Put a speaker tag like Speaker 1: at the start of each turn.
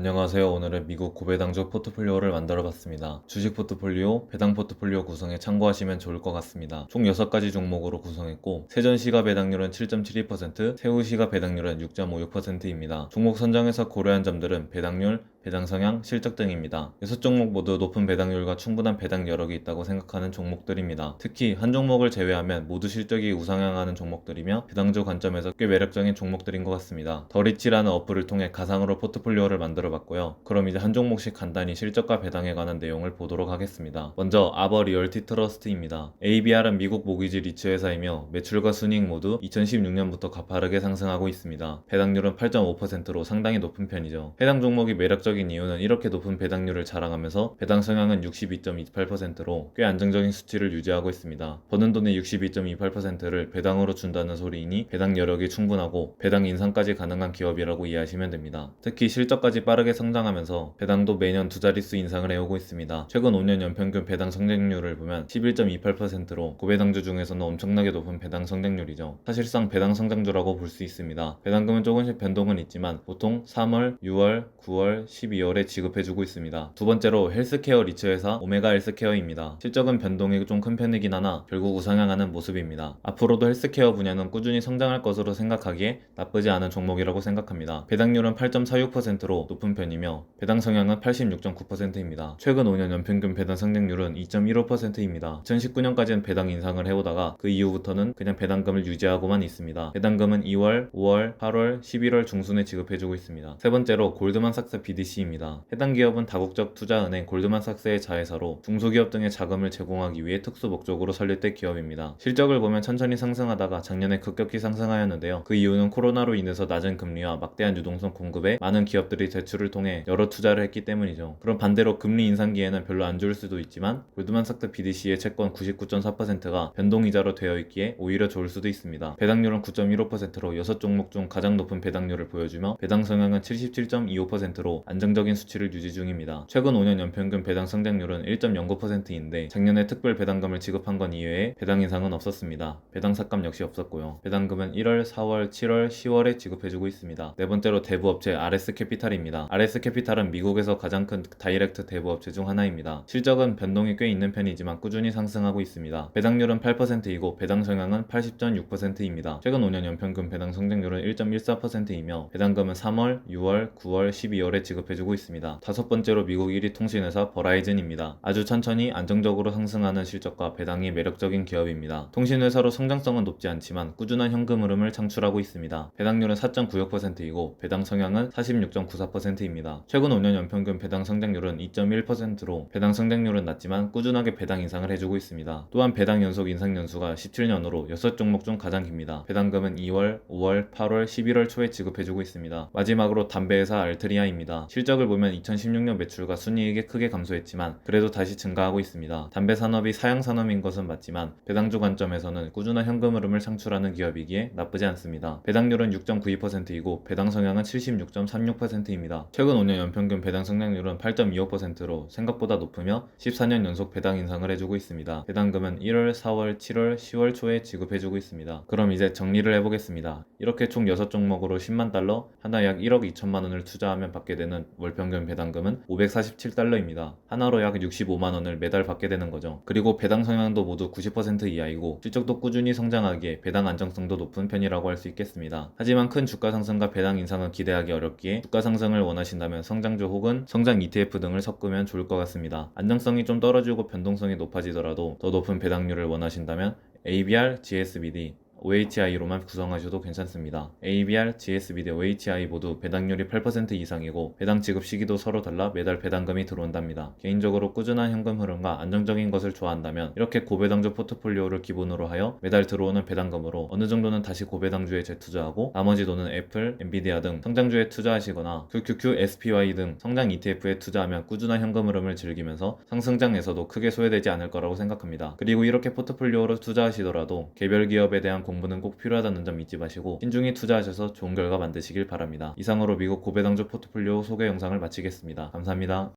Speaker 1: 안녕하세요. 오늘은 미국 고배당주 포트폴리오를 만들어 봤습니다. 주식 포트폴리오, 배당 포트폴리오 구성에 참고하시면 좋을 것 같습니다. 총 6가지 종목으로 구성했고 세전 시가 배당률은 7.72%, 세후 시가 배당률은 6.56%입니다. 종목 선정에서 고려한 점들은 배당률, 배당 성향, 실적 등입니다. 6종목 모두 높은 배당률과 충분한 배당 여력이 있다고 생각하는 종목들입니다. 특히 한 종목을 제외하면 모두 실적이 우상향하는 종목들이며 배당주 관점에서 꽤 매력적인 종목들인 것 같습니다. 더리치라는 어플을 통해 가상으로 포트폴리오를 만들어 봤고요. 그럼 이제 한 종목씩 간단히 실적과 배당에 관한 내용을 보도록 하겠습니다. 먼저 아버 리얼티 트러스트입니다. ABR은 미국 모기지 리츠 회사이며 매출과 순이익 모두 2016년부터 가파르게 상승하고 있습니다. 배당률은 8.5%로 상당히 높은 편이죠. 해당 종목이 매력적인 이유는 이렇게 높은 배당률을 자랑하면서 배당 성향은 62.28%로 꽤 안정적인 수치를 유지하고 있습니다. 버는 돈의 62.28%를 배당으로 준다는 소리이니 배당 여력이 충분하고 배당 인상까지 가능한 기업이라고 이해하시면 됩니다. 특히 실적까지 빠르게 성장하면서 배당도 매년 두 자릿수 인상을 해오고 있습니다. 최근 5년 연평균 배당 성장률을 보면 11.28%로 고배당주 중에서는 엄청나게 높은 배당 성장률이죠. 사실상 배당 성장주라고 볼 수 있습니다. 배당금은 조금씩 변동은 있지만 보통 3월, 6월, 9월, 12월에 지급해주고 있습니다. 두 번째로 헬스케어 리츠 회사 오메가 헬스케어입니다. 실적은 변동이 좀 큰 편이긴 하나 결국 우상향하는 모습입니다. 앞으로도 헬스케어 분야는 꾸준히 성장할 것으로 생각하기에 나쁘지 않은 종목이라고 생각합니다. 배당률은 8.46%로 높은 편이며 배당 성향은 86.9%입니다. 최근 5년 연평균 배당 성장률은 2.15%입니다. 2019년까지는 배당 인상을 해오다가 그 이후부터는 그냥 배당금을 유지하고만 있습니다. 배당금은 2월, 5월, 8월, 11월 중순에 지급해주고 있습니다. 세 번째로 골드만삭스 BDC입니다. 해당 기업은 다국적 투자은행 골드만삭스의 자회사로 중소기업 등의 자금을 제공하기 위해 특수 목적으로 설립된 기업입니다. 실적을 보면 천천히 상승하다가 작년에 급격히 상승하였는데요. 그 이유는 코로나로 인해서 낮은 금리와 막대한 유동성 공급에 많은 기업들이 대출을 통해 여러 투자를 했기 때문이죠. 그럼 반대로 금리 인상기에는 별로 안 좋을 수도 있지만 골드만삭스 BDC의 채권 99.4%가 변동이자로 되어 있기에 오히려 좋을 수도 있습니다. 배당률은 9.15%로 6종목 중 가장 높은 배당률을 보여주며 배당 성향은 77.25%로 안정적인 수치를 유지 중입니다. 최근 5년 연평균 배당 성장률은 1.09%인데 작년에 특별 배당금을 지급한 건 이외에 배당 인상은 없었습니다. 배당 삭감 역시 없었고요. 배당금은 1월, 4월, 7월, 10월에 지급해주고 있습니다. 네 번째로 대부업체 RS캐피탈입니다. RS캐피탈은 미국에서 가장 큰 다이렉트 대부업체 중 하나입니다. 실적은 변동이 꽤 있는 편이지만 꾸준히 상승하고 있습니다. 배당률은 8%이고 배당 성향은 80.6%입니다. 최근 5년 연평균 배당 성장률은 1.14%이며 배당금은 3월, 6월, 9월, 12월에 지급해주고 있습니다. 다섯 번째로 미국 1위 통신회사 버라이즌입니다. 아주 천천히 안정적으로 상승하는 실적과 배당이 매력적인 기업입니다. 통신회사로 성장성은 높지 않지만 꾸준한 현금 흐름을 창출하고 있습니다. 배당률은 4.96%이고 배당 성향은 46.94%입니다. 최근 5년 연평균 배당 성장률은 2.1%로 배당 성장률은 낮지만 꾸준하게 배당 인상을 해주고 있습니다. 또한 배당 연속 인상 연수가 17년으로 6종목 중 가장 깁니다. 배당금은 2월, 5월, 8월, 11월 초에 지급해주고 있습니다. 마지막으로 담배회사 알트리아입니다. 실적을 보면 2016년 매출과 순이익이 크게 감소했지만 그래도 다시 증가하고 있습니다. 담배 산업이 사양 산업인 것은 맞지만 배당주 관점에서는 꾸준한 현금 흐름을 창출하는 기업이기에 나쁘지 않습니다. 배당률은 6.92%이고 배당 성향은 76.36%입니다. 최근 5년 연평균 배당 성장률은 8.25%로 생각보다 높으며 14년 연속 배당 인상을 해주고 있습니다. 배당금은 1월, 4월, 7월, 10월 초에 지급해주고 있습니다. 그럼 이제 정리를 해보겠습니다. 이렇게 총 6종목으로 10만 달러, 하나 약 1억 2천만 원을 투자하면 받게 되는 월평균 배당금은 547달러입니다. 하나로 약 65만 원을 매달 받게 되는 거죠. 그리고 배당 성향도 모두 90% 이하이고 실적도 꾸준히 성장하기에 배당 안정성도 높은 편이라고 할 수 있겠습니다. 하지만 큰 주가 상승과 배당 인상은 기대하기 어렵기에 주가 상승을 원하신다면 성장주 혹은 성장 ETF 등을 섞으면 좋을 것 같습니다. 안정성이 좀 떨어지고 변동성이 높아지더라도 더 높은 배당률을 원하신다면 ABR, GSBD, OHI로만 구성하셔도 괜찮습니다. ABR, GSBD, OHI 모두 배당률이 8% 이상이고 배당 지급 시기도 서로 달라 매달 배당금이 들어온답니다. 개인적으로 꾸준한 현금 흐름과 안정적인 것을 좋아한다면 이렇게 고배당주 포트폴리오를 기본으로 하여 매달 들어오는 배당금으로 어느 정도는 다시 고배당주에 재투자하고 나머지 돈은 애플, 엔비디아 등 성장주에 투자하시거나 QQQ, SPY 등 성장 ETF에 투자하면 꾸준한 현금 흐름을 즐기면서 상승장에서도 크게 소외되지 않을 거라고 생각합니다. 그리고 이렇게 포트폴리오로 투자하시더라도 개별 기업에 대한 공부는 꼭 필요하다는 점 잊지 마시고 신중히 투자하셔서 좋은 결과 만드시길 바랍니다. 이상으로 미국 고배당주 포트폴리오 소개 영상을 마치겠습니다. 감사합니다.